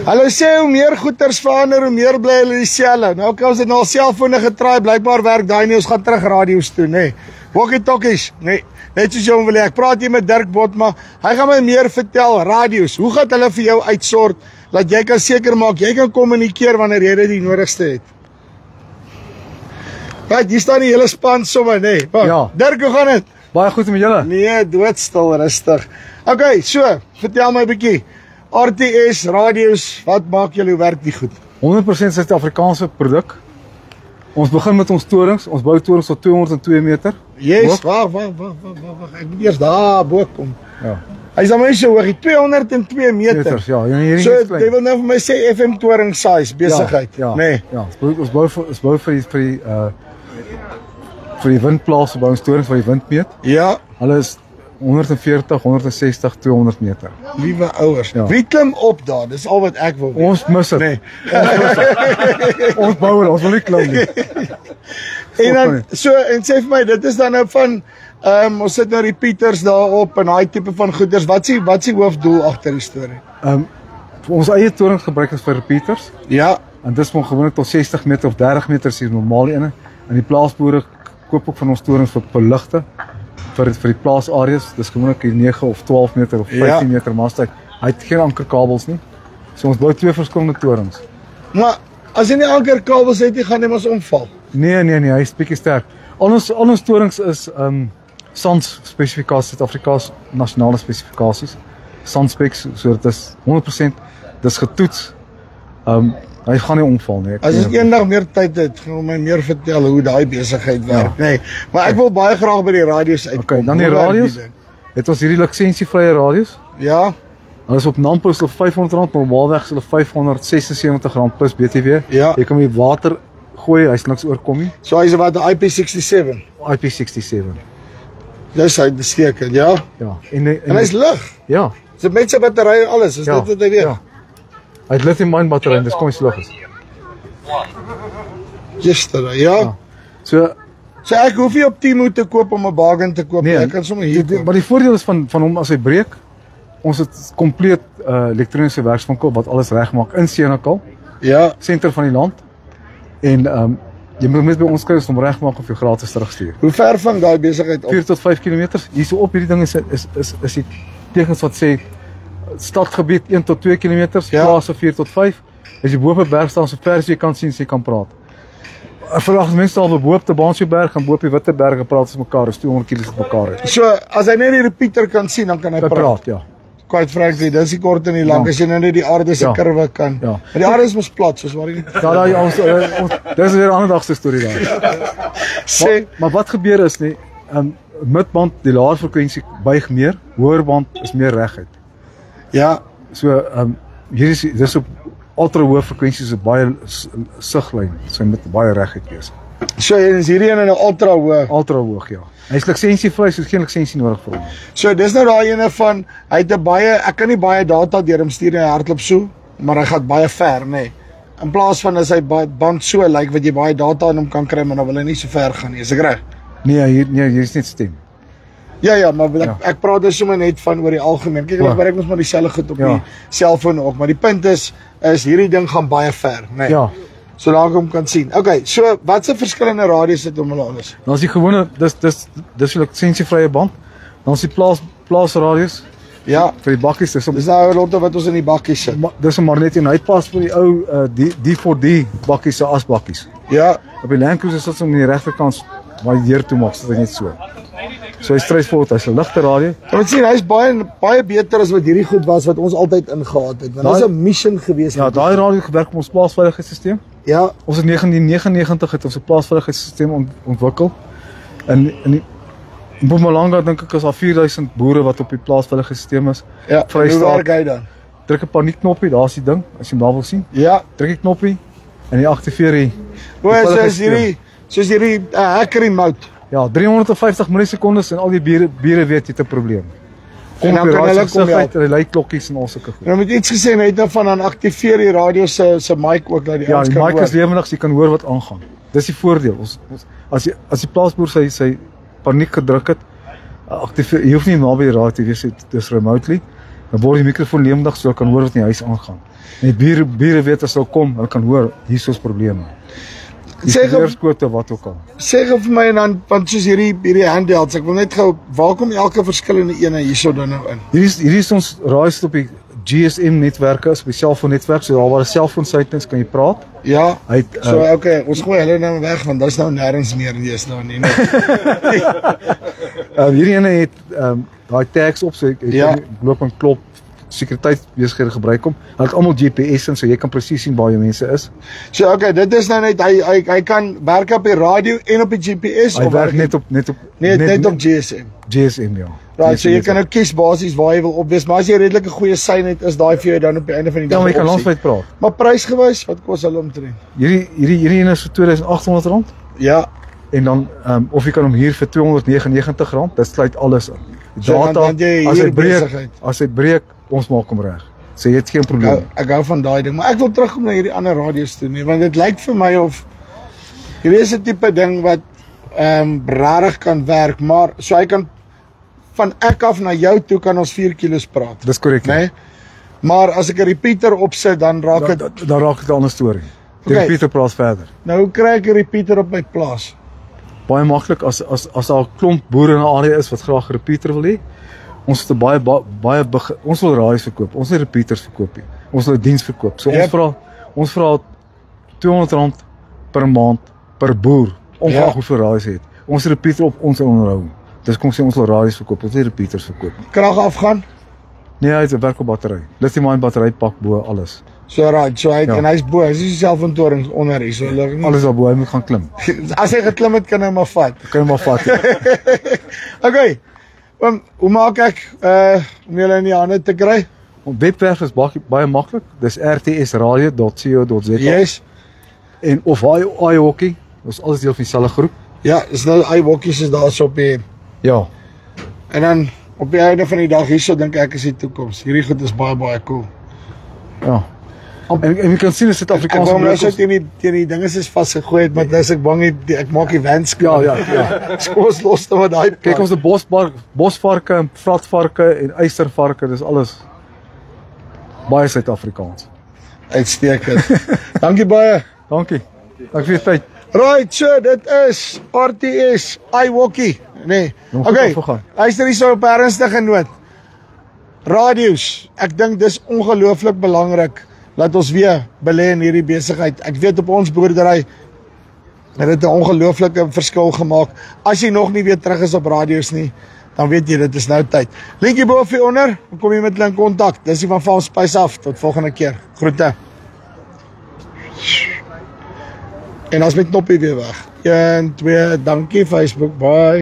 Hulle sê hoe meer goeders verander, hoe meer bly hulle dieselfde. Nou kan ons dit nou al selfone getraai, blykbaar werk daai nie, ons gaan terug radio's toe, nê. Walkie-talkies, nê. Net soos jou wil ek praat hier met Dirk Botma, hy gaan my meer vertel, radio's, hoe gaan hulle vir jou uitsort, dat jy kan seker maak, jy kan kommunikeer wanneer jy dit die nodigste het. Wat, hier staan die hele span sommer, nê. Ja. Dirk, hoe gaan dit? Baie goed met julle. Nee, doodstil, rustig. OK, so, vertel my 'n bietjie. RTS, radio's, wat maak julle, hoe werk die goed? 100% Suid-Afrikaanse produk. Ons begin met ons torings. Ons bou torings tot 202 meter. Yes, wag. Ek moet eers daar bo kom. Ja. Hy's dan my so hoog, 202 meter. Meters, ja. Hierdie So, is klein. jy wil nou vir my sê FM toring size besigheid, ja, nee. Ja, ons bou vir die windplaas, bou ons torings vir die wind meet. Ja, Hulle is 140, 160, 200 meter. liewe ouers. Ja. Wie klim op daar? Dis al wat ek wil weet. Ons mis dit. Nee. Ons bou hulle, ons wil nie klim nie. En dan so en sê vir my, dit is dan nou van ons sit nou repeaters daarop en daai tipe van goeders. Wat is die hoofdoel agter die storie? Vir ons eie torings gebruik ons vir repeaters. Ja, En dis maar gewoonlik tot 60 meter of 30 meter is die normale ene. En die plaasboere koop ook van ons torings vir ligte vir die plaasareas. Dis gewoonlik 9 of 12 meter of 15 meter mast. Hy het geen ankerkabels nie. So ons bou twee verskillende torings. maar as jy nie ankerkabels het, jy gaan net maar omval. Nee, hy is bietjie sterk. Al ons torings is SANS spesifikasies, Suid-Afrikaanse nasionale spesifikasies. SANS specs, so dit is 100%, dis getoets. Hy gaan nie omval nie. As ek eendag meer tyd het, gaan my meer vertel hoe daai besigheid werk, nee. Maar ek wil baie graag by die radio's uitkom. Okay, dan die Hoe werk radio's. ding? Het ons hierdie lisensievrye radio's. Ja, Hulle is op Nampo is hulle R500, normaalweg is hulle R576 plus BTW. Ja. Jy kan die water gooi, hy's niks oorkom nie. so hy's wat 'n IP67. IP67. Dis hy bestekend, ja. Ja. En hy's lig. ja. Dis met sy batterye en alles, is dit wat hy weet? Ja. Hy het lithium-ion batterye, dis kom hy lig is. Gister, ja. So So ek hoef nie op Timo te koop om 'n bargain te koop nie. Ek kan sommer hier koop. maar die voordeel is van hom as hy breek, ons het kompleet elektroniese werkswinkel wat alles regmaak in Senekal, Ja, senter van die land. En jy moet net by ons kry om regmaak of jy gratis terugstuur. hoe ver van daai besigheid op? 4 tot 5 km. Hierso op hierdie ding is die tekens wat sê stadgebied 1 tot 2 km, Ja. plase 4 tot 5. As jy bo op 'n berg staan, so ver as jy kan sien, jy kan praat. Verwag mense al bo op die Baanseberg en bo op die Witteberge praat ons mekaar, is 200 km uit mekaar uit. So as hy net die repeater kan sien, dan kan hy praat. Ja. Quite frankly, dis die kort en die lank as jy nou net die aarde se Ja. kurwe kan. Ja. Maar die aarde is mos plat, soos waar jy Ja, daai dis weer 'n ander dag se storie daar. sê. Maar wat gebeur is nie, midband die laer frekwensie buig meer, hoër band is meer reguit. Ja, So hier dis op ultra hoë frekwensies 'n baie siglyn, so met baie reguit wees. so en is hierdie een in 'n ultra hoë. Ultra hoog, ja. Hy's lisensievry, so geen lisensie nodig vir hom. So dis nou daai ene van hy het 'n baie ek kan nie baie data deur hom stuur en hy hardloop so, maar hy gaan baie ver, nê. Nee. In plaas van as hy band so lyk wat jy baie data aan hom kan kry, maar dan wil hy nie so ver gaan nie. Is ek reg? Nee, hier is net stem. Ja, maar ek praat dus sommer net van oor die algemeen. Kyk, ek werk mos maar dieselfde goed op die selfoon ook, maar die punt is hierdie ding gaan baie ver, nê. Nee. Ja. So daar kom kan sien. Okay, so wat se verskillende radius het om hulle alles? Dan is die gewone dis die lisensievrye band. Dan is die plaasradius Ja, vir die bakkies, dis dis nou lotte wat ons in die bakkies sit. dis 'n magneet en hy pas vir die ou D4D bakkies se asbakkies. Ja, Op die Land Cruiser sit hom aan die regterkant waar die deur toe maak, sit hy net so. So hy's stresvol, hy's 'n ligte radio. jy moet sien hy's baie beter as wat hierdie goed was wat ons altyd ingehaat het. Want dit was 'n mission geweest. Ja, daai radio gebruik op ons plaasveiligheidsstelsel. Ja, Ons het 1999 het ons 'n plaasveiligheidsstelsel ontwikkel. In Mpumalanga dink ek is al 4000 boere wat op die plaasveiligheidsstelsel is. ja. Hoe Vrystaat. werk hy dan? Druk 'n paniekknoppie, daar's die ding, as jy hom daar wil sien. Ja. Druk die knoppie en jy aktiveer die Soos hierdie hacker remote. ja, 350 millisekondes en al die bure weet jy het 'n probleem. En dan op die kan hulle radio kom help. en hy klokkies en al sulke goed. En dan moet iets gesê net nou van dan aktiveer die radio se mic ook dat die Ja, ouens die kan mic hoor. is lewendig, so jy kan hoor wat aangaan. Dis die voordeel. As die plaasboer sy paniek gedruk het, aktiveer jy hoef nie naby die radio te wees, dis remotely. Dan word die mikrofoon lewendig so hulle kan hoor wat in die huis aangaan. En die bure weet as hulle kom, hulle kan hoor hier is probleme. Skote wat ook al. Sê gou vir my en dan want soos hierdie handhelds, ek wil net gou waar kom elke verskillende ene hierso dan nou in? Hierdie is ons raai op die GSM netwerke, is op die selfoonnetwerk, so daar waar 'n selfoonsightings kan jy praat. Ja. So okay, ons gooi hulle nou weg want dis nou nêrens meer lees nou nie. Hierdie ene het daai tags op, so jy loop en klop sekuriteitsbesighede gebruik hom. Hulle het almal GPS en so jy kan presies sien waar jou mense is. So okay, dit is nou net hy kan werk op die radio en op die GPS hy of werk net op GSM. GSM ja. Right, so jy kan nou kies basies waar jy wil opwees, maar as jy redelike goeie sein het, is daai vir jou dan op die einde van die dag. Ja, maar jy kan landwyd praat. Maar prysgewys, wat kos hulle omtrent? Hierdie ene is vir R2800. Ja. En dan of jy kan hom hier vir R299, dit sluit alles in. Data, as hy breek, ons maak hom reg. So jy het geen probleem. Ek hou van daai ding, maar ek wil terugkom na hierdie ander radio's toe nie, want dit lyk vir my of hierdie is 'n tipe ding wat rarig kan werk, maar so hy kan van ek af na jou toe kan ons 4 kilos praat. Dis korrek. Nee? Maar as ek 'n repeater opsit, dan raak dit dan raak dit 'n ander storie. Die repeater praat verder. Nou hoe kry ek 'n repeater op my plaas? Baie maklik as daar 'n klomp boere in 'n area is wat graag 'n repeater wil hê. Ons het baie ons wil raaies verkoop. Ons wil repeaters verkoop nie. Ons wil 'n diens verkoop. So ons vra R200 per maand per boer, ongeag hoeveel raaies het. Ons repeater op ons onderhou. Dis kom sê ons wil raaies verkoop, ons wil repeaters verkoop. Krag afgaan? Nee, hy het 'n werk op battery. Lithium-ion battery pak bo alles. So hy en hy's bo, hy's nie selfontorings onder hier, so alles daar bo, hy moet gaan klim. As hy geklim het, kan hy maar vat. Kan hy maar vat. Okay. Hoe maak ek om julle in die hande te kry? Ons webwerf is baie maklik. Dis rtsradio.co.za. Yes. En of iHockey, ons alles deel van dieselfde groep. Ja, is nou iHockeys is daar so op die ja. En dan op die einde van die dag hierso dink ek is die toekoms. Hierdie goed is baie cool. Ja. En jy kan sien as Suid-Afrikaanse mense teen die dinge is vasgegooi het, maar dis ek bang ek maak die wens. Ja. Ons los dan met daai. Kyk ons het bosvarke en vlatvarke en eystervarke, dis alles baie Suid-Afrikaans. Uitstekend. Dankie baie. Dankie. Dankie vir die tyd. Right, so dit is RTS iHockey. Nee. Okay. Luister hierso op ernstige noot. Radio's. Ek dink dis ongelooflik belangrik. Laat ons weer belê in hierdie besigheid. Ek weet op ons boerdery het dit 'n ongelooflike verskil gemaak. As jy nog nie weer terug is op radio's nie, dan weet jy dit is nou tyd. Linkie bo of onder, kom jy met hulle in kontak. Dis die van Farm Spice af. Tot volgende keer. Groete. En as met knoppie weer weg. 1 2 dankie Facebook. Bye.